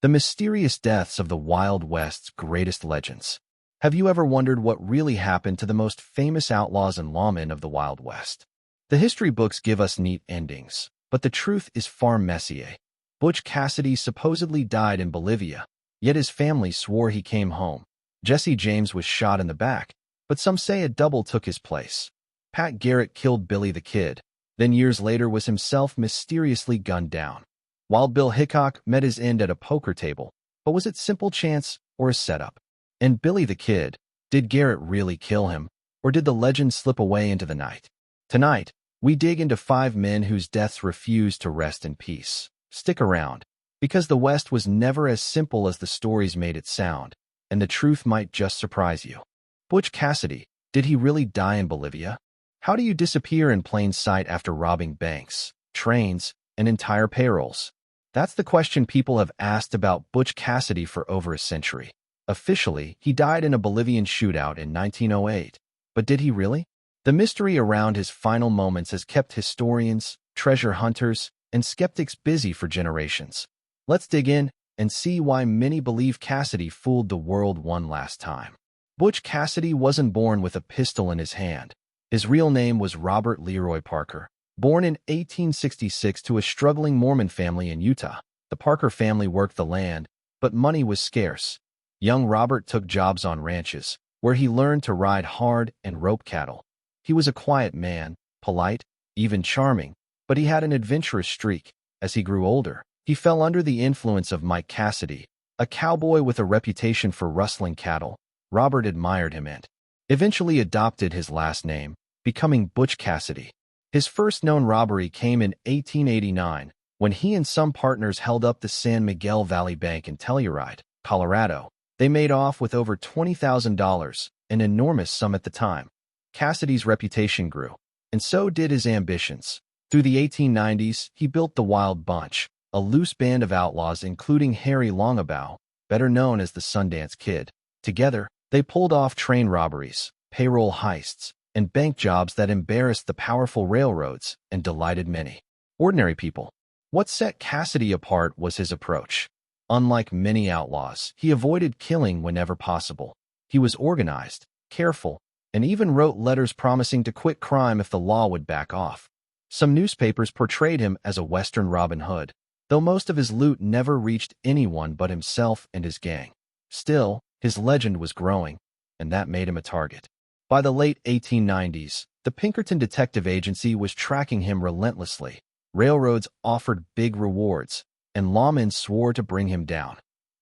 The mysterious deaths of the Wild West's greatest legends. Have you ever wondered what really happened to the most famous outlaws and lawmen of the Wild West? The history books give us neat endings, but the truth is far messier. Butch Cassidy supposedly died in Bolivia, yet his family swore he came home. Jesse James was shot in the back, but some say a double took his place. Pat Garrett killed Billy the Kid, then years later was himself mysteriously gunned down. Wild Bill Hickok met his end at a poker table, but was it simple chance or a setup? And Billy the Kid, did Garrett really kill him, or did the legend slip away into the night? Tonight, we dig into 5 men whose deaths refuse to rest in peace. Stick around, because the West was never as simple as the stories made it sound, and the truth might just surprise you. Butch Cassidy, did he really die in Bolivia? How do you disappear in plain sight after robbing banks, trains, and entire payrolls? That's the question people have asked about Butch Cassidy for over a century. Officially, he died in a Bolivian shootout in 1908. But did he really? The mystery around his final moments has kept historians, treasure hunters, and skeptics busy for generations. Let's dig in and see why many believe Cassidy fooled the world one last time. Butch Cassidy wasn't born with a pistol in his hand. His real name was Robert Leroy Parker. Born in 1866 to a struggling Mormon family in Utah, the Parker family worked the land, but money was scarce. Young Robert took jobs on ranches, where he learned to ride hard and rope cattle. He was a quiet man, polite, even charming, but he had an adventurous streak. As he grew older, he fell under the influence of Mike Cassidy, a cowboy with a reputation for rustling cattle. Robert admired him and eventually adopted his last name, becoming Butch Cassidy. His first known robbery came in 1889, when he and some partners held up the San Miguel Valley Bank in Telluride, Colorado. They made off with over $20,000, an enormous sum at the time. Cassidy's reputation grew, and so did his ambitions. Through the 1890s, he built the Wild Bunch, a loose band of outlaws including Harry Longabout, better known as the Sundance Kid. Together, they pulled off train robberies, payroll heists, and bank jobs that embarrassed the powerful railroads and delighted many ordinary people. What set Cassidy apart was his approach. Unlike many outlaws, he avoided killing whenever possible. He was organized, careful, and even wrote letters promising to quit crime if the law would back off. Some newspapers portrayed him as a Western Robin Hood, though most of his loot never reached anyone but himself and his gang. Still, his legend was growing, and that made him a target. By the late 1890s, the Pinkerton Detective Agency was tracking him relentlessly. Railroads offered big rewards, and lawmen swore to bring him down.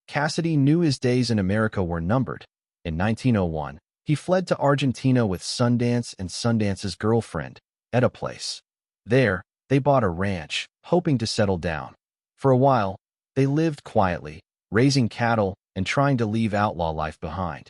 Cassidy knew his days in America were numbered. In 1901, he fled to Argentina with Sundance and Sundance's girlfriend, Etta Place. There, they bought a ranch, hoping to settle down. For a while, they lived quietly, raising cattle and trying to leave outlaw life behind.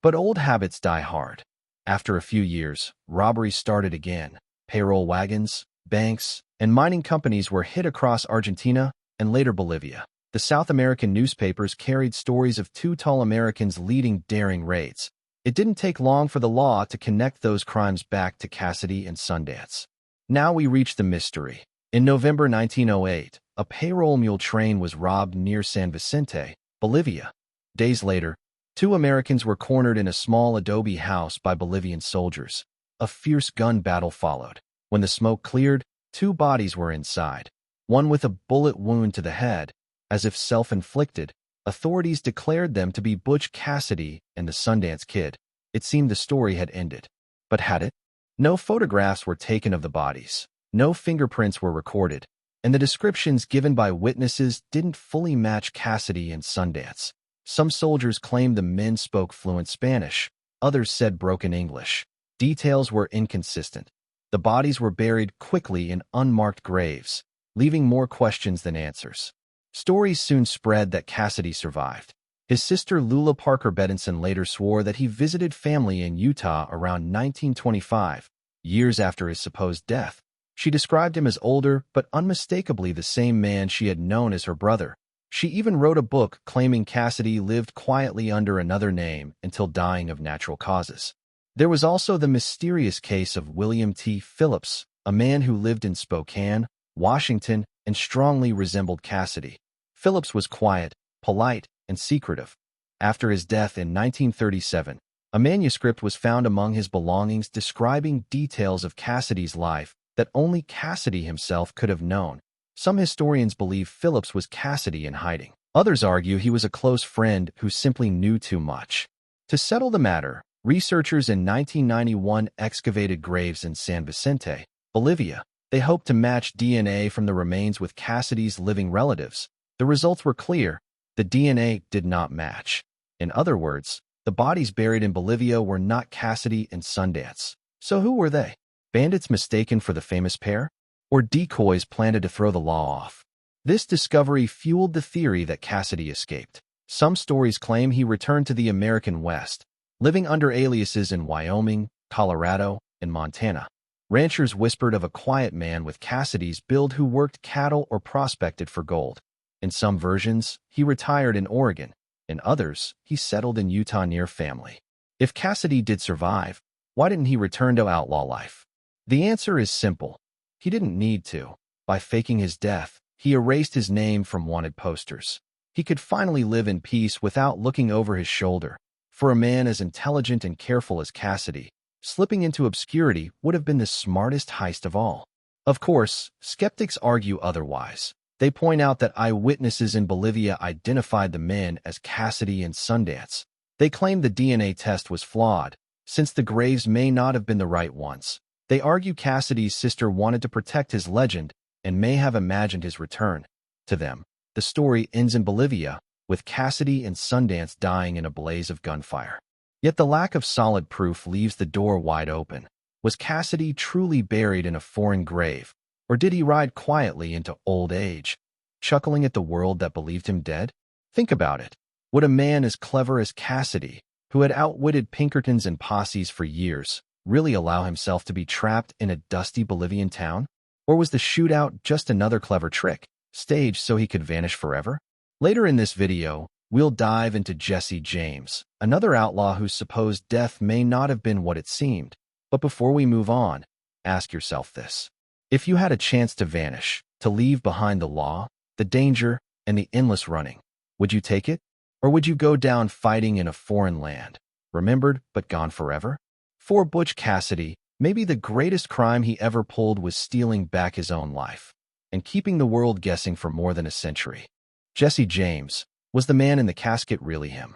But old habits die hard. After a few years, robberies started again. Payroll wagons, banks, and mining companies were hit across Argentina and later Bolivia. The South American newspapers carried stories of 2 tall Americans leading daring raids. It didn't take long for the law to connect those crimes back to Cassidy and Sundance. Now we reach the mystery. In November 1908, a payroll mule train was robbed near San Vicente, Bolivia. Days later, 2 Americans were cornered in a small adobe house by Bolivian soldiers. A fierce gun battle followed. When the smoke cleared, 2 bodies were inside. One with a bullet wound to the head, as if self-inflicted. Authorities declared them to be Butch Cassidy and the Sundance Kid. It seemed the story had ended. But had it? No photographs were taken of the bodies. No fingerprints were recorded. And the descriptions given by witnesses didn't fully match Cassidy and Sundance. Some soldiers claimed the men spoke fluent Spanish. Others said broken English. Details were inconsistent. The bodies were buried quickly in unmarked graves, leaving more questions than answers. Stories soon spread that Cassidy survived. His sister Lula Parker Bedinson later swore that he visited family in Utah around 1925, years after his supposed death. She described him as older but unmistakably the same man she had known as her brother. She even wrote a book claiming Cassidy lived quietly under another name until dying of natural causes. There was also the mysterious case of William T. Phillips, a man who lived in Spokane, Washington, and strongly resembled Cassidy. Phillips was quiet, polite, and secretive. After his death in 1937, a manuscript was found among his belongings describing details of Cassidy's life that only Cassidy himself could have known. Some historians believe Phillips was Cassidy in hiding. Others argue he was a close friend who simply knew too much. To settle the matter, researchers in 1991 excavated graves in San Vicente, Bolivia. They hoped to match DNA from the remains with Cassidy's living relatives. The results were clear. The DNA did not match. In other words, the bodies buried in Bolivia were not Cassidy and Sundance. So who were they? Bandits mistaken for the famous pair? Or decoys planted to throw the law off? This discovery fueled the theory that Cassidy escaped. Some stories claim he returned to the American West, living under aliases in Wyoming, Colorado, and Montana. Ranchers whispered of a quiet man with Cassidy's build who worked cattle or prospected for gold. In some versions, he retired in Oregon. In others, he settled in Utah near family. If Cassidy did survive, why didn't he return to outlaw life? The answer is simple. He didn't need to. By faking his death, he erased his name from wanted posters. He could finally live in peace without looking over his shoulder. For a man as intelligent and careful as Cassidy, slipping into obscurity would have been the smartest heist of all. Of course, skeptics argue otherwise. They point out that eyewitnesses in Bolivia identified the men as Cassidy and Sundance. They claim the DNA test was flawed, since the graves may not have been the right ones. They argue Cassidy's sister wanted to protect his legend and may have imagined his return. To them, the story ends in Bolivia, with Cassidy and Sundance dying in a blaze of gunfire. Yet the lack of solid proof leaves the door wide open. Was Cassidy truly buried in a foreign grave, or did he ride quietly into old age, chuckling at the world that believed him dead? Think about it. Would a man as clever as Cassidy, who had outwitted Pinkertons and posses for years, really allow himself to be trapped in a dusty Bolivian town? Or was the shootout just another clever trick, staged so he could vanish forever? Later in this video, we'll dive into Jesse James, another outlaw whose supposed death may not have been what it seemed. But before we move on, ask yourself this. If you had a chance to vanish, to leave behind the law, the danger, and the endless running, would you take it? Or would you go down fighting in a foreign land, remembered but gone forever? For Butch Cassidy, maybe the greatest crime he ever pulled was stealing back his own life and keeping the world guessing for more than a century. Jesse James, was the man in the casket really him?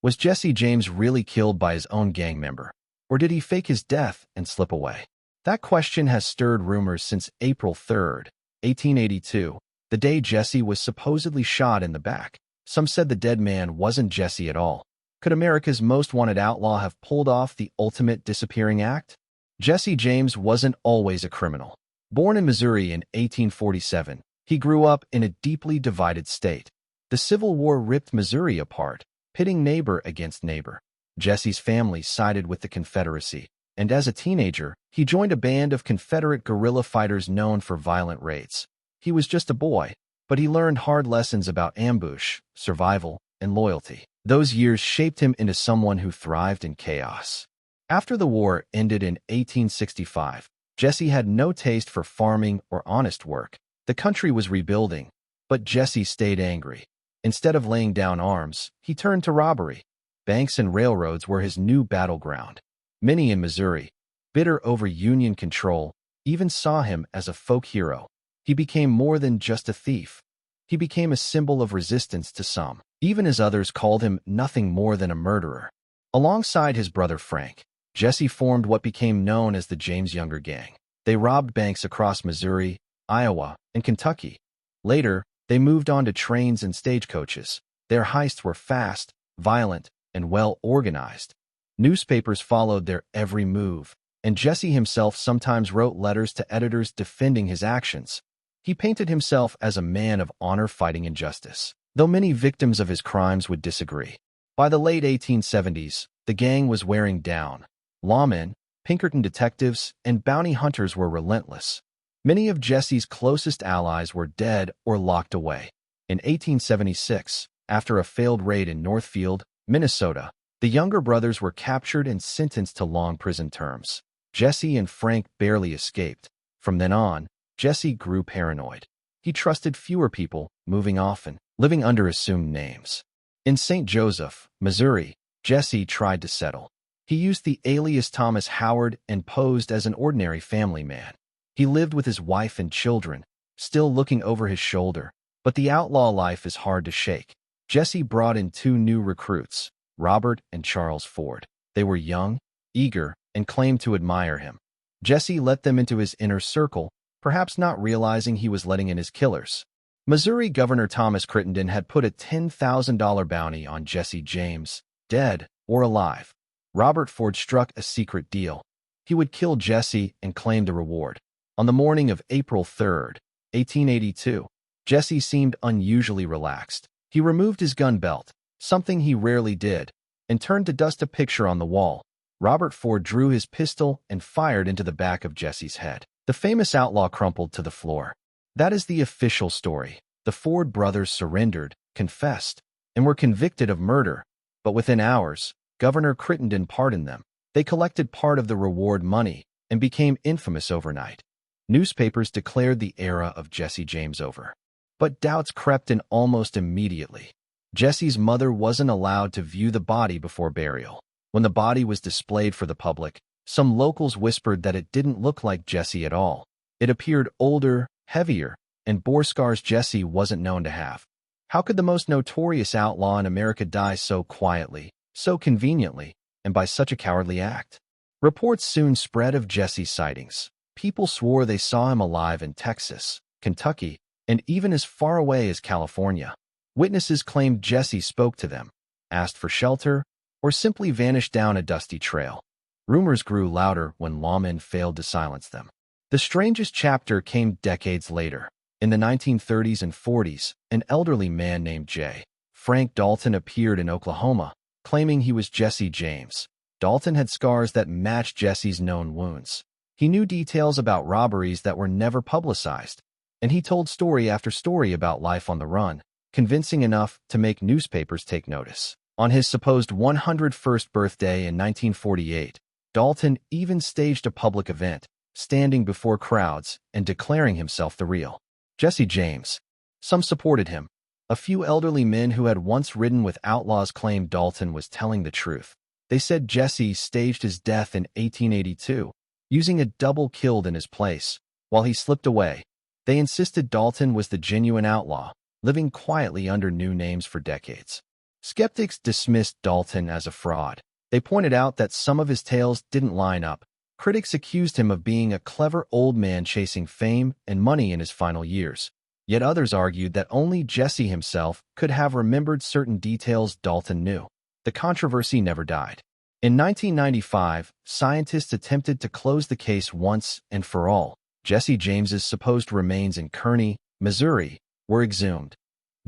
Was Jesse James really killed by his own gang member? Or did he fake his death and slip away? That question has stirred rumors since April 3rd, 1882, the day Jesse was supposedly shot in the back. Some said the dead man wasn't Jesse at all. Could America's most wanted outlaw have pulled off the ultimate disappearing act? Jesse James wasn't always a criminal. Born in Missouri in 1847, he grew up in a deeply divided state. The Civil War ripped Missouri apart, pitting neighbor against neighbor. Jesse's family sided with the Confederacy, and as a teenager, he joined a band of Confederate guerrilla fighters known for violent raids. He was just a boy, but he learned hard lessons about ambush, survival, and loyalty. Those years shaped him into someone who thrived in chaos. After the war ended in 1865, Jesse had no taste for farming or honest work. The country was rebuilding, but Jesse stayed angry. Instead of laying down arms, he turned to robbery. Banks and railroads were his new battleground. Many in Missouri, bitter over Union control, even saw him as a folk hero. He became more than just a thief. He became a symbol of resistance to some, even as others called him nothing more than a murderer. Alongside his brother Frank, Jesse formed what became known as the James Younger Gang. They robbed banks across Missouri, Iowa, and Kentucky. Later, they moved on to trains and stagecoaches. Their heists were fast, violent, and well-organized. Newspapers followed their every move, and Jesse himself sometimes wrote letters to editors defending his actions. He painted himself as a man of honor fighting injustice, though many victims of his crimes would disagree. By the late 1870s, the gang was wearing down. Lawmen, Pinkerton detectives, and bounty hunters were relentless. Many of Jesse's closest allies were dead or locked away. In 1876, after a failed raid in Northfield, Minnesota, the younger brothers were captured and sentenced to long prison terms. Jesse and Frank barely escaped. From then on, Jesse grew paranoid. He trusted fewer people, moving often, living under assumed names. In St. Joseph, Missouri, Jesse tried to settle. He used the alias Thomas Howard and posed as an ordinary family man. He lived with his wife and children, still looking over his shoulder, but the outlaw life is hard to shake. Jesse brought in two new recruits, Robert and Charles Ford. They were young, eager, and claimed to admire him. Jesse let them into his inner circle, perhaps not realizing he was letting in his killers. Missouri Governor Thomas Crittenden had put a $10,000 bounty on Jesse James, dead or alive. Robert Ford struck a secret deal. He would kill Jesse and claim the reward. On the morning of April 3rd, 1882, Jesse seemed unusually relaxed. He removed his gun belt, something he rarely did, and turned to dust a picture on the wall. Robert Ford drew his pistol and fired into the back of Jesse's head. The famous outlaw crumpled to the floor. That is the official story. The Ford brothers surrendered, confessed, and were convicted of murder. But within hours, Governor Crittenden pardoned them. They collected part of the reward money and became infamous overnight. Newspapers declared the era of Jesse James over. But doubts crept in almost immediately. Jesse's mother wasn't allowed to view the body before burial. When the body was displayed for the public, some locals whispered that it didn't look like Jesse at all. It appeared older, heavier, and bore scars Jesse wasn't known to have. How could the most notorious outlaw in America die so quietly, so conveniently, and by such a cowardly act? Reports soon spread of Jesse's sightings. People swore they saw him alive in Texas, Kentucky, and even as far away as California. Witnesses claimed Jesse spoke to them, asked for shelter, or simply vanished down a dusty trail. Rumors grew louder when lawmen failed to silence them. The strangest chapter came decades later. In the 1930s and 40s, an elderly man named J. Frank Dalton appeared in Oklahoma, claiming he was Jesse James. Dalton had scars that matched Jesse's known wounds. He knew details about robberies that were never publicized, and he told story after story about life on the run, convincing enough to make newspapers take notice. On his supposed 101st birthday in 1948, Dalton even staged a public event, standing before crowds and declaring himself the real Jesse James. Some supported him. A few elderly men who had once ridden with outlaws claimed Dalton was telling the truth. They said Jesse staged his death in 1882, using a double killed in his place, while he slipped away. They insisted Dalton was the genuine outlaw, living quietly under new names for decades. Skeptics dismissed Dalton as a fraud. They pointed out that some of his tales didn't line up. Critics accused him of being a clever old man chasing fame and money in his final years. Yet others argued that only Jesse himself could have remembered certain details Dalton knew. The controversy never died. In 1995, scientists attempted to close the case once and for all. Jesse James's supposed remains in Kearney, Missouri, were exhumed.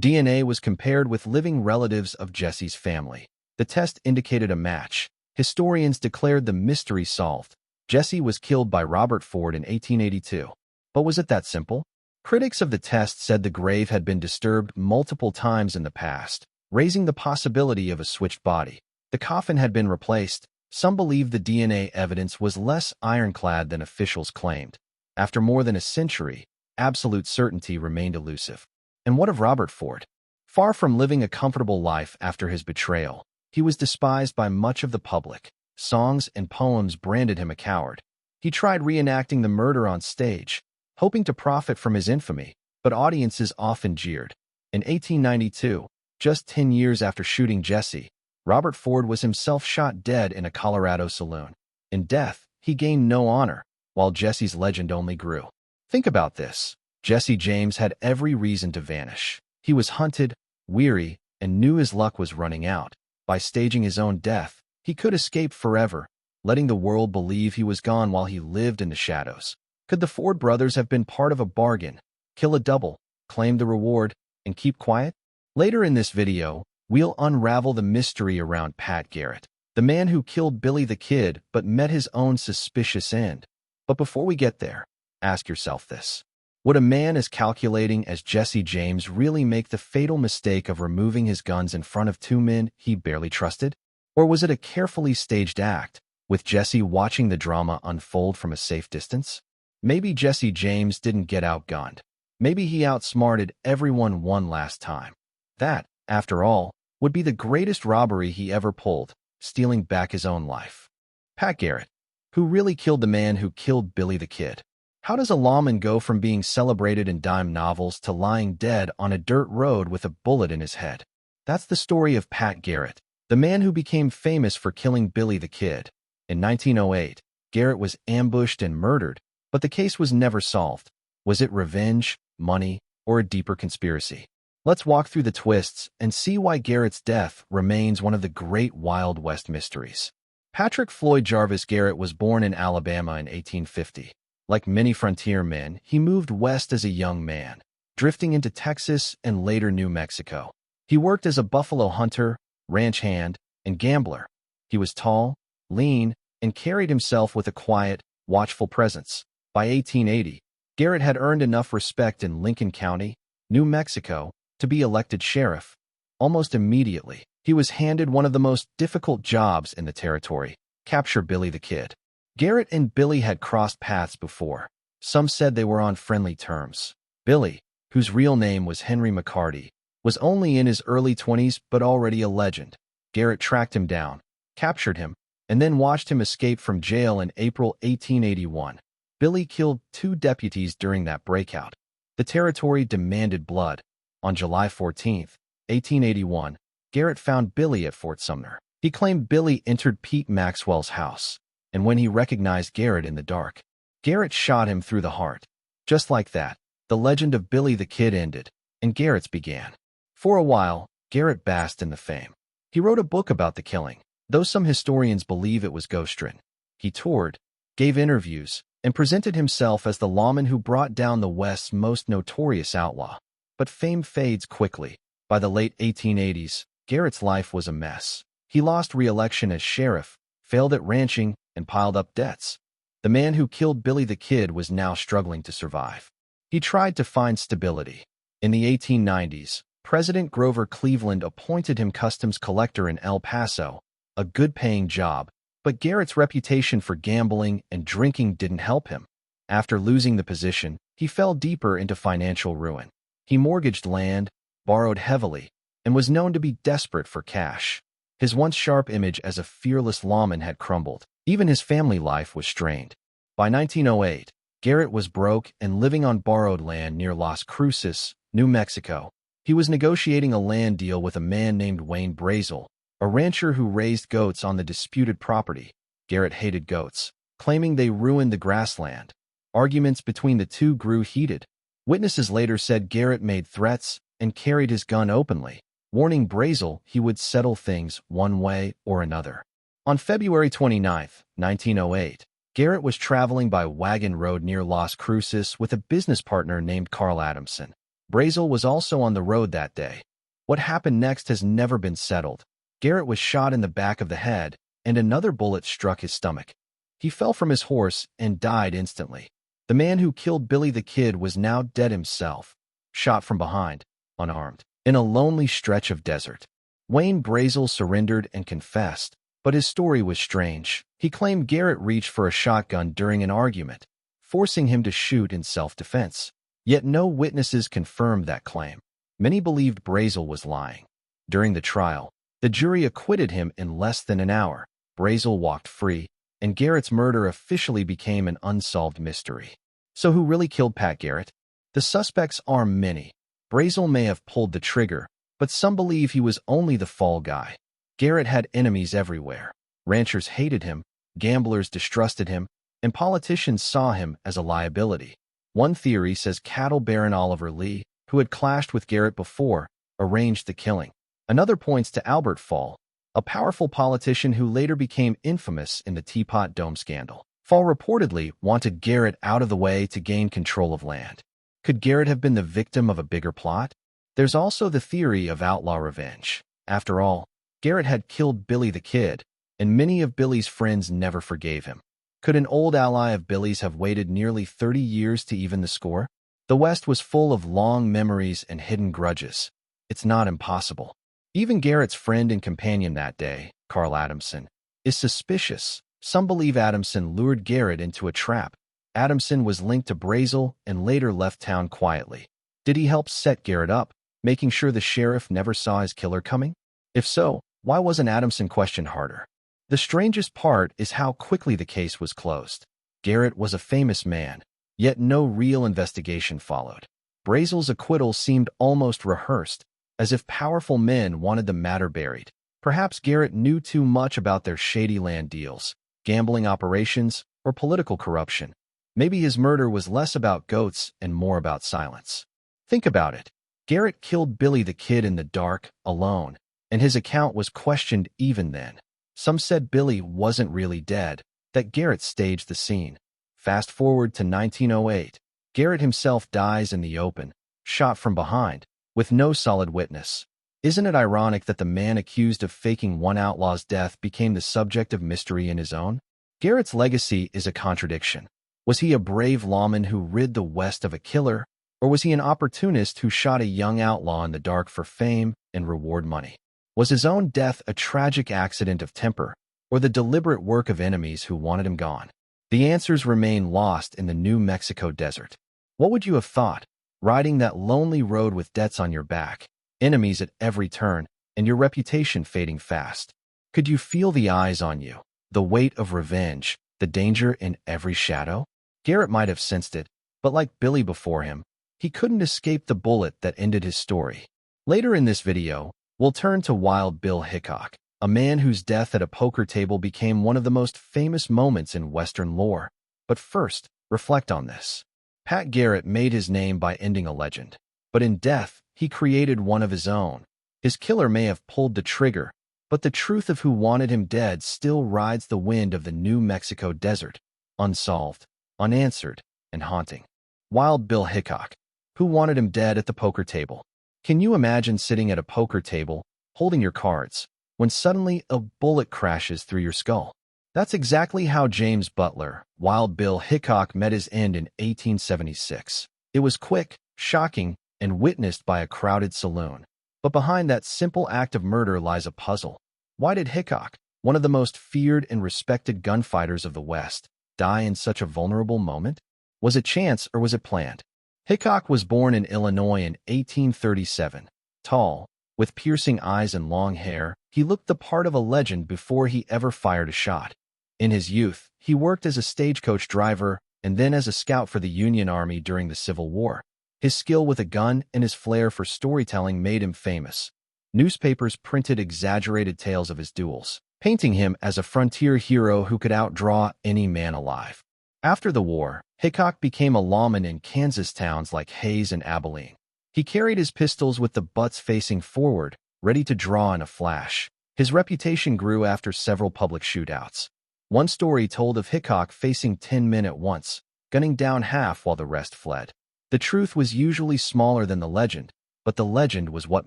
DNA was compared with living relatives of Jesse's family. The test indicated a match. Historians declared the mystery solved. Jesse was killed by Robert Ford in 1882. But was it that simple? Critics of the test said the grave had been disturbed multiple times in the past, raising the possibility of a switched body. The coffin had been replaced. Some believed the DNA evidence was less ironclad than officials claimed. After more than a century, absolute certainty remained elusive. And what of Robert Ford? Far from living a comfortable life after his betrayal, he was despised by much of the public. Songs and poems branded him a coward. He tried reenacting the murder on stage, hoping to profit from his infamy, but audiences often jeered. In 1892, just 10 years after shooting Jesse, Robert Ford was himself shot dead in a Colorado saloon. In death, he gained no honor, while Jesse's legend only grew. Think about this. Jesse James had every reason to vanish. He was hunted, weary, and knew his luck was running out. By staging his own death, he could escape forever, letting the world believe he was gone while he lived in the shadows. Could the Ford brothers have been part of a bargain? Kill a double, claim the reward, and keep quiet? Later in this video, we'll unravel the mystery around Pat Garrett, the man who killed Billy the Kid but met his own suspicious end. But before we get there, ask yourself this. Would a man as calculating as Jesse James really make the fatal mistake of removing his guns in front of two men he barely trusted? Or was it a carefully staged act, with Jesse watching the drama unfold from a safe distance? Maybe Jesse James didn't get outgunned. Maybe he outsmarted everyone one last time. That, after all, would be the greatest robbery he ever pulled, stealing back his own life. Pat Garrett, who really killed the man who killed Billy the Kid. How does a lawman go from being celebrated in dime novels to lying dead on a dirt road with a bullet in his head? That's the story of Pat Garrett, the man who became famous for killing Billy the Kid. In 1908, Garrett was ambushed and murdered, but the case was never solved. Was it revenge, money, or a deeper conspiracy? Let's walk through the twists and see why Garrett's death remains one of the great Wild West mysteries. Patrick Floyd Jarvis Garrett was born in Alabama in 1850. Like many frontier men, he moved west as a young man, drifting into Texas and later New Mexico. He worked as a buffalo hunter, ranch hand, and gambler. He was tall, lean, and carried himself with a quiet, watchful presence. By 1880, Garrett had earned enough respect in Lincoln County, New Mexico, to be elected sheriff. Almost immediately, he was handed one of the most difficult jobs in the territory: capture Billy the Kid. Garrett and Billy had crossed paths before. Some said they were on friendly terms. Billy, whose real name was Henry McCarty, was only in his early 20s but already a legend. Garrett tracked him down, captured him, and then watched him escape from jail in April 1881. Billy killed 2 deputies during that breakout. The territory demanded blood. On July 14, 1881, Garrett found Billy at Fort Sumner. He claimed Billy entered Pete Maxwell's house, and when he recognized Garrett in the dark, Garrett shot him through the heart. Just like that, the legend of Billy the Kid ended, and Garrett's began. For a while, Garrett basked in the fame. He wrote a book about the killing, though some historians believe it was ghostwritten. He toured, gave interviews, and presented himself as the lawman who brought down the West's most notorious outlaw. But fame fades quickly. By the late 1880s, Garrett's life was a mess. He lost re-election as sheriff, failed at ranching, and piled up debts. The man who killed Billy the Kid was now struggling to survive. He tried to find stability. In the 1890s, President Grover Cleveland appointed him customs collector in El Paso, a good-paying job, but Garrett's reputation for gambling and drinking didn't help him. After losing the position, he fell deeper into financial ruin. He mortgaged land, borrowed heavily, and was known to be desperate for cash. His once sharp image as a fearless lawman had crumbled. Even his family life was strained. By 1908, Garrett was broke and living on borrowed land near Las Cruces, New Mexico. He was negotiating a land deal with a man named Wayne Brazel, a rancher who raised goats on the disputed property. Garrett hated goats, claiming they ruined the grassland. Arguments between the two grew heated. Witnesses later said Garrett made threats and carried his gun openly, warning Brazel he would settle things one way or another. On February 29, 1908, Garrett was traveling by wagon road near Las Cruces with a business partner named Carl Adamson. Brazel was also on the road that day. What happened next has never been settled. Garrett was shot in the back of the head, and another bullet struck his stomach. He fell from his horse and died instantly. The man who killed Billy the Kid was now dead himself, shot from behind, unarmed, in a lonely stretch of desert. Wayne Brazel surrendered and confessed, but his story was strange. He claimed Garrett reached for a shotgun during an argument, forcing him to shoot in self-defense. Yet no witnesses confirmed that claim. Many believed Brazel was lying. During the trial, the jury acquitted him in less than an hour. Brazel walked free, and Garrett's murder officially became an unsolved mystery. So who really killed Pat Garrett? The suspects are many. Brazel may have pulled the trigger, but some believe he was only the fall guy. Garrett had enemies everywhere. Ranchers hated him, gamblers distrusted him, and politicians saw him as a liability. One theory says cattle baron Oliver Lee, who had clashed with Garrett before, arranged the killing. Another points to Albert Fall, a powerful politician who later became infamous in the Teapot Dome scandal. Fall reportedly wanted Garrett out of the way to gain control of land. Could Garrett have been the victim of a bigger plot? There's also the theory of outlaw revenge. After all, Garrett had killed Billy the Kid, and many of Billy's friends never forgave him. Could an old ally of Billy's have waited nearly 30 years to even the score? The West was full of long memories and hidden grudges. It's not impossible. Even Garrett's friend and companion that day, Carl Adamson, is suspicious. Some believe Adamson lured Garrett into a trap. Adamson was linked to Brazel and later left town quietly. Did he help set Garrett up? making sure the sheriff never saw his killer coming? If so, why wasn't Adamson questioned harder? The strangest part is how quickly the case was closed. Garrett was a famous man, yet no real investigation followed. Brazel's acquittal seemed almost rehearsed, as if powerful men wanted the matter buried. Perhaps Garrett knew too much about their shady land deals, gambling operations, or political corruption. Maybe his murder was less about goats and more about silence. Think about it. Garrett killed Billy the Kid in the dark, alone, and his account was questioned even then. Some said Billy wasn't really dead, that Garrett staged the scene. Fast forward to 1908. Garrett himself dies in the open, shot from behind, with no solid witness. Isn't it ironic that the man accused of faking one outlaw's death became the subject of mystery in his own? Garrett's legacy is a contradiction. Was he a brave lawman who rid the West of a killer, or was he an opportunist who shot a young outlaw in the dark for fame and reward money? Was his own death a tragic accident of temper, or the deliberate work of enemies who wanted him gone? The answers remain lost in the New Mexico desert. What would you have thought, riding that lonely road with debts on your back, enemies at every turn, and your reputation fading fast? Could you feel the eyes on you, the weight of revenge, the danger in every shadow? Garrett might have sensed it, but like Billy before him, he couldn't escape the bullet that ended his story. Later in this video, we'll turn to Wild Bill Hickok, a man whose death at a poker table became one of the most famous moments in Western lore. But first, reflect on this. Pat Garrett made his name by ending a legend, but in death, he created one of his own. His killer may have pulled the trigger, but the truth of who wanted him dead still rides the wind of the New Mexico desert, unsolved, unanswered, and haunting. Wild Bill Hickok. Who wanted him dead at the poker table? Can you imagine sitting at a poker table, holding your cards, when suddenly a bullet crashes through your skull? That's exactly how James Butler, Wild Bill Hickok, met his end in 1876. It was quick, shocking, and witnessed by a crowded saloon. But behind that simple act of murder lies a puzzle. Why did Hickok, one of the most feared and respected gunfighters of the West, die in such a vulnerable moment? Was it chance or was it planned? Hickok was born in Illinois in 1837. Tall, with piercing eyes and long hair, he looked the part of a legend before he ever fired a shot. In his youth, he worked as a stagecoach driver and then as a scout for the Union Army during the Civil War. His skill with a gun and his flair for storytelling made him famous. Newspapers printed exaggerated tales of his duels, painting him as a frontier hero who could outdraw any man alive. After the war, Hickok became a lawman in Kansas towns like Hays and Abilene. He carried his pistols with the butts facing forward, ready to draw in a flash. His reputation grew after several public shootouts. One story told of Hickok facing 10 men at once, gunning down half while the rest fled. The truth was usually smaller than the legend, but the legend was what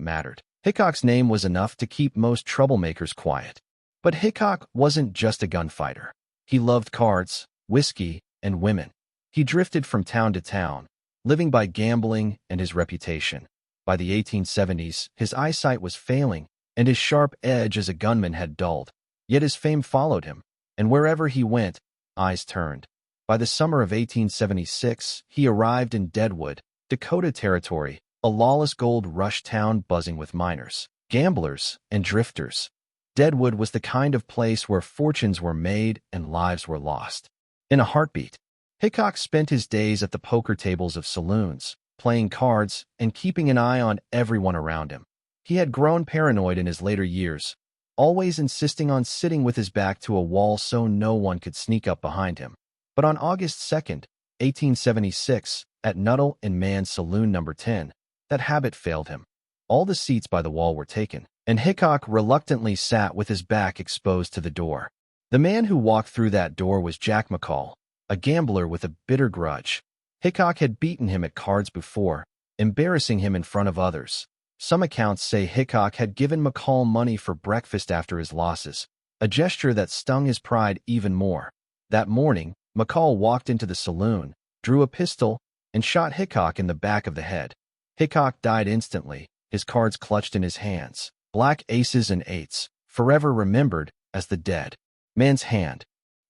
mattered. Hickok's name was enough to keep most troublemakers quiet. But Hickok wasn't just a gunfighter. He loved cards, whiskey, and women. He drifted from town to town, living by gambling and his reputation. By the 1870s, his eyesight was failing, and his sharp edge as a gunman had dulled. Yet his fame followed him, and wherever he went, eyes turned. By the summer of 1876, he arrived in Deadwood, Dakota Territory, a lawless gold rush town buzzing with miners, gamblers, and drifters. Deadwood was the kind of place where fortunes were made and lives were lost. In a heartbeat, Hickok spent his days at the poker tables of saloons, playing cards and keeping an eye on everyone around him. He had grown paranoid in his later years, always insisting on sitting with his back to a wall so no one could sneak up behind him. But on August 2nd, 1876, at Nuttall and Mann's Saloon No. 10, that habit failed him. All the seats by the wall were taken, and Hickok reluctantly sat with his back exposed to the door. The man who walked through that door was Jack McCall, a gambler with a bitter grudge. Hickok had beaten him at cards before, embarrassing him in front of others. Some accounts say Hickok had given McCall money for breakfast after his losses, a gesture that stung his pride even more. That morning, McCall walked into the saloon, drew a pistol, and shot Hickok in the back of the head. Hickok died instantly, his cards clutched in his hands, black aces and eights, forever remembered as the dead man's hand.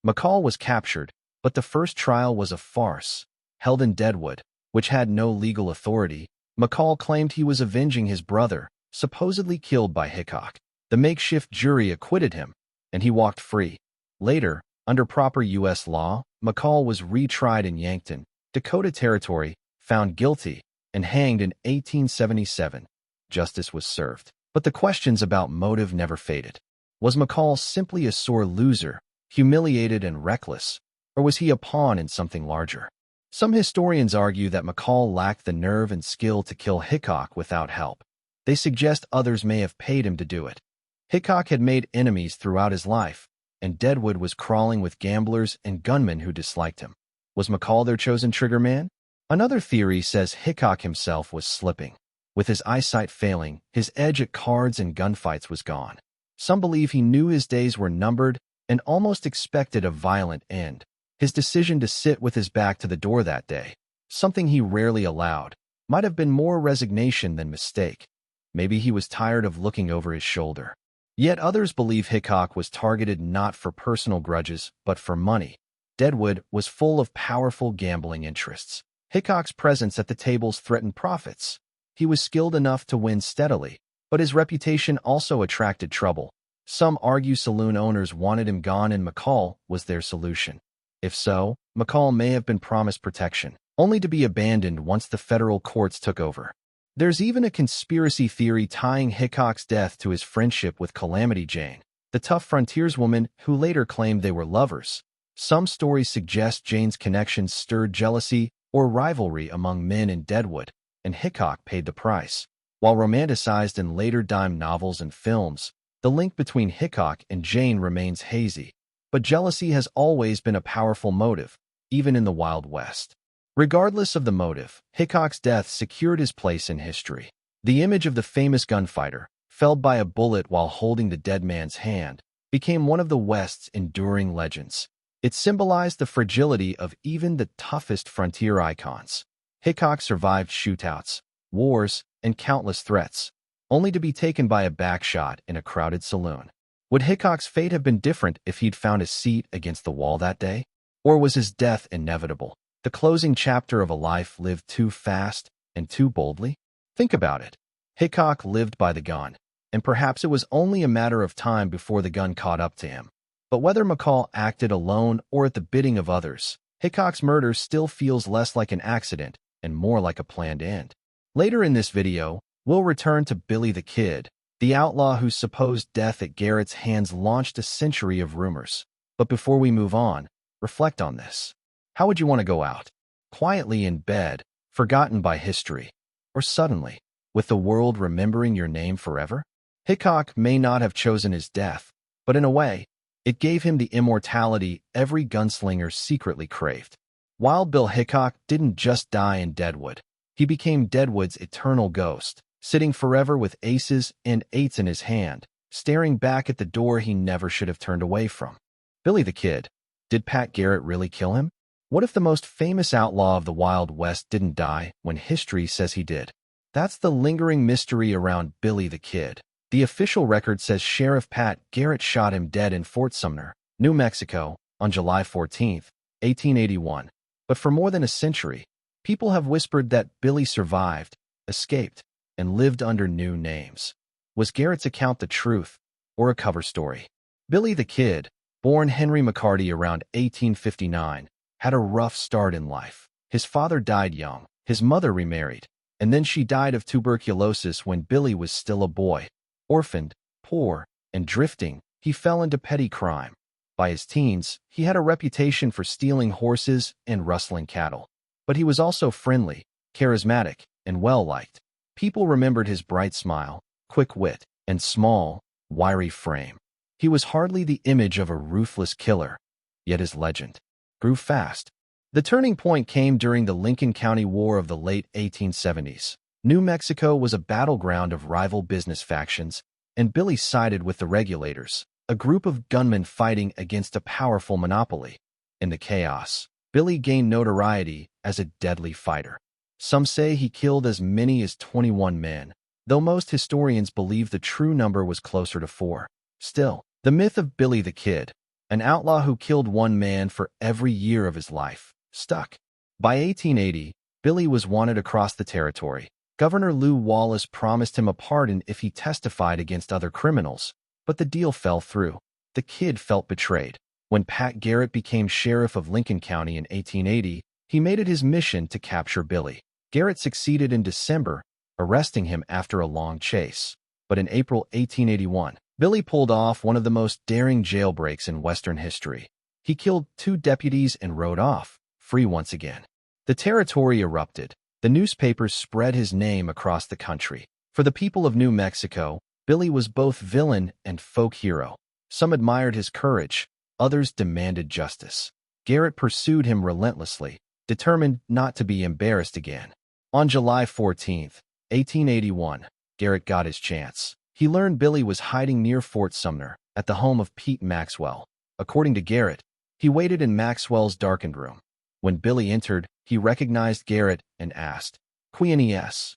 McCall was captured, but the first trial was a farce, held in Deadwood, which had no legal authority, McCall claimed he was avenging his brother, supposedly killed by Hickok. The makeshift jury acquitted him, and he walked free. Later, under proper U.S. law, McCall was retried in Yankton, Dakota Territory, found guilty, and hanged in 1877. Justice was served. But the questions about motive never faded. Was McCall simply a sore loser, humiliated and reckless, or was he a pawn in something larger? Some historians argue that McCall lacked the nerve and skill to kill Hickok without help. They suggest others may have paid him to do it. Hickok had made enemies throughout his life, and Deadwood was crawling with gamblers and gunmen who disliked him. Was McCall their chosen triggerman? Another theory says Hickok himself was slipping. With his eyesight failing, his edge at cards and gunfights was gone. Some believe he knew his days were numbered and almost expected a violent end. His decision to sit with his back to the door that day, something he rarely allowed, might have been more resignation than mistake. Maybe he was tired of looking over his shoulder. Yet others believe Hickok was targeted not for personal grudges, but for money. Deadwood was full of powerful gambling interests. Hickok's presence at the tables threatened profits. He was skilled enough to win steadily, but his reputation also attracted trouble. Some argue saloon owners wanted him gone and McCall was their solution. If so, McCall may have been promised protection, only to be abandoned once the federal courts took over. There's even a conspiracy theory tying Hickok's death to his friendship with Calamity Jane, the tough frontierswoman who later claimed they were lovers. Some stories suggest Jane's connections stirred jealousy or rivalry among men in Deadwood, and Hickok paid the price. While romanticized in later dime novels and films, the link between Hickok and Jane remains hazy. But jealousy has always been a powerful motive, even in the Wild West. Regardless of the motive, Hickok's death secured his place in history. The image of the famous gunfighter, felled by a bullet while holding the dead man's hand, became one of the West's enduring legends. It symbolized the fragility of even the toughest frontier icons. Hickok survived shootouts, wars, and countless threats, only to be taken by a backshot in a crowded saloon. Would Hickok's fate have been different if he'd found a seat against the wall that day? Or was his death inevitable, the closing chapter of a life lived too fast and too boldly? Think about it. Hickok lived by the gun, and perhaps it was only a matter of time before the gun caught up to him. But whether McCall acted alone or at the bidding of others, Hickok's murder still feels less like an accident and more like a planned end. Later in this video, we'll return to Billy the Kid, the outlaw whose supposed death at Garrett's hands launched a century of rumors. But before we move on, reflect on this. How would you want to go out? Quietly in bed, forgotten by history, or suddenly, with the world remembering your name forever? Hickok may not have chosen his death, but in a way, it gave him the immortality every gunslinger secretly craved. Wild Bill Hickok didn't just die in Deadwood. He became Deadwood's eternal ghost, sitting forever with aces and eights in his hand, staring back at the door he never should have turned away from. Billy the Kid. Did Pat Garrett really kill him? What if the most famous outlaw of the Wild West didn't die when history says he did? That's the lingering mystery around Billy the Kid. The official record says Sheriff Pat Garrett shot him dead in Fort Sumner, New Mexico, on July 14, 1881. But for more than a century, people have whispered that Billy survived, escaped, and lived under new names. Was Garrett's account the truth, or a cover story? Billy the Kid, born Henry McCarty around 1859, had a rough start in life. His father died young, his mother remarried, and then she died of tuberculosis when Billy was still a boy. Orphaned, poor, and drifting, he fell into petty crime. By his teens, he had a reputation for stealing horses and rustling cattle. But he was also friendly, charismatic, and well-liked. People remembered his bright smile, quick wit, and small, wiry frame. He was hardly the image of a ruthless killer, yet his legend grew fast. The turning point came during the Lincoln County War of the late 1870s. New Mexico was a battleground of rival business factions, and Billy sided with the regulators, a group of gunmen fighting against a powerful monopoly. In the chaos, Billy gained notoriety as a deadly fighter. Some say he killed as many as 21 men, though most historians believe the true number was closer to 4. Still, the myth of Billy the Kid, an outlaw who killed one man for every year of his life, stuck. By 1880, Billy was wanted across the territory, Governor Lew Wallace promised him a pardon if he testified against other criminals, but the deal fell through. The kid felt betrayed. When Pat Garrett became sheriff of Lincoln County in 1880, he made it his mission to capture Billy. Garrett succeeded in December, arresting him after a long chase. But in April 1881, Billy pulled off one of the most daring jailbreaks in Western history. He killed 2 deputies and rode off, free once again. The territory erupted. The newspapers spread his name across the country. For the people of New Mexico, Billy was both villain and folk hero. Some admired his courage, others demanded justice. Garrett pursued him relentlessly, determined not to be embarrassed again. On July 14, 1881, Garrett got his chance. He learned Billy was hiding near Fort Sumner, at the home of Pete Maxwell. According to Garrett, he waited in Maxwell's darkened room. When Billy entered, he recognized Garrett and asked, "Quien es?"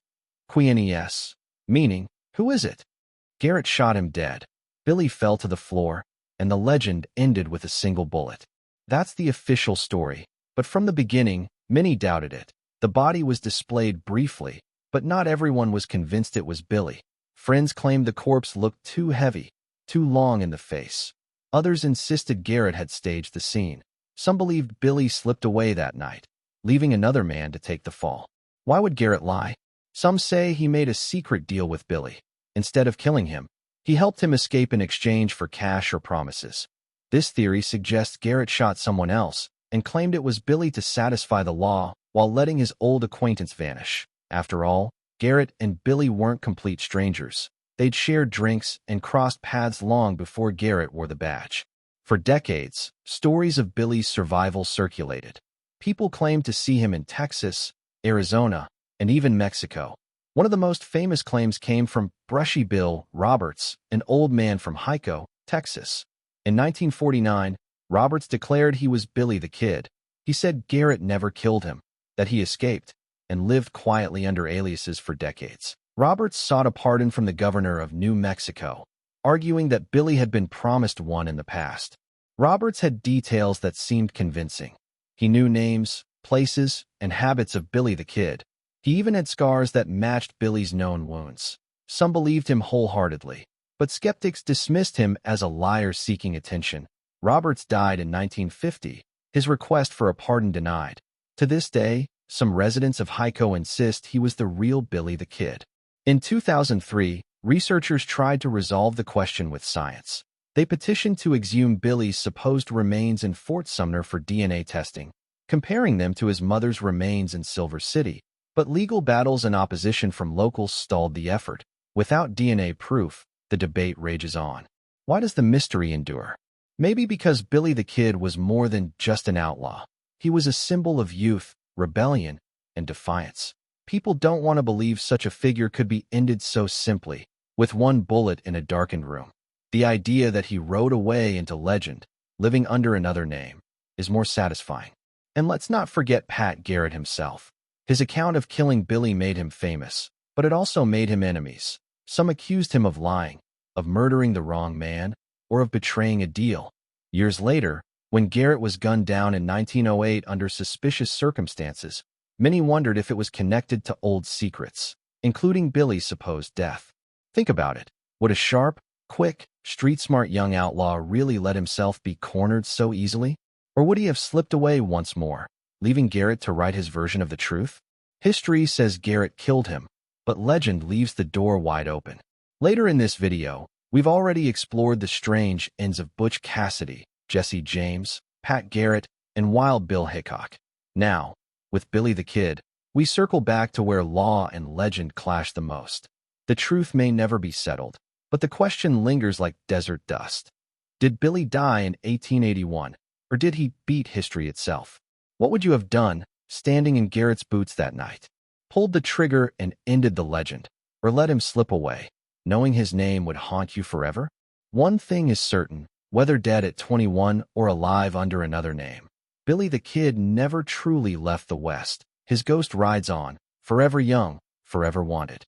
Meaning, "Who is it?" Garrett shot him dead. Billy fell to the floor, and the legend ended with a single bullet. That's the official story, but from the beginning, many doubted it. The body was displayed briefly, but not everyone was convinced it was Billy. Friends claimed the corpse looked too heavy, too long in the face. Others insisted Garrett had staged the scene. Some believed Billy slipped away that night, leaving another man to take the fall. Why would Garrett lie? Some say he made a secret deal with Billy. Instead of killing him, he helped him escape in exchange for cash or promises. This theory suggests Garrett shot someone else and claimed it was Billy to satisfy the law while letting his old acquaintance vanish. After all, Garrett and Billy weren't complete strangers. They'd shared drinks and crossed paths long before Garrett wore the badge. For decades, stories of Billy's survival circulated. People claimed to see him in Texas, Arizona, and even Mexico. One of the most famous claims came from Brushy Bill Roberts, an old man from Hickok, Texas. In 1949, Roberts declared he was Billy the Kid. He said Garrett never killed him, that he escaped, and lived quietly under aliases for decades. Roberts sought a pardon from the governor of New Mexico, arguing that Billy had been promised one in the past. Roberts had details that seemed convincing. He knew names, places, and habits of Billy the Kid. He even had scars that matched Billy's known wounds. Some believed him wholeheartedly, but skeptics dismissed him as a liar seeking attention. Roberts died in 1950, his request for a pardon denied. To this day, some residents of Hickok insist he was the real Billy the Kid. In 2003, researchers tried to resolve the question with science. They petitioned to exhume Billy's supposed remains in Fort Sumner for DNA testing, comparing them to his mother's remains in Silver City. But legal battles and opposition from locals stalled the effort. Without DNA proof, the debate rages on. Why does the mystery endure? Maybe because Billy the Kid was more than just an outlaw. He was a symbol of youth, rebellion, and defiance. People don't want to believe such a figure could be ended so simply, with one bullet in a darkened room. The idea that he rode away into legend, living under another name, is more satisfying. And let's not forget Pat Garrett himself. His account of killing Billy made him famous, but it also made him enemies. Some accused him of lying, of murdering the wrong man, or of betraying a deal. Years later, when Garrett was gunned down in 1908 under suspicious circumstances, many wondered if it was connected to old secrets, including Billy's supposed death. Think about it. Would a sharp, quick, street-smart young outlaw really let himself be cornered so easily? Or would he have slipped away once more, leaving Garrett to write his version of the truth? History says Garrett killed him, but legend leaves the door wide open. Later in this video, we've already explored the strange ends of Butch Cassidy, Jesse James, Pat Garrett, and Wild Bill Hickok. Now, with Billy the Kid, we circle back to where law and legend clash the most. The truth may never be settled, but the question lingers like desert dust. Did Billy die in 1881, or did he beat history itself? What would you have done, standing in Garrett's boots that night? Pulled the trigger and ended the legend, or let him slip away, knowing his name would haunt you forever? One thing is certain, whether dead at 21 or alive under another name, Billy the Kid never truly left the West. His ghost rides on, forever young, forever wanted.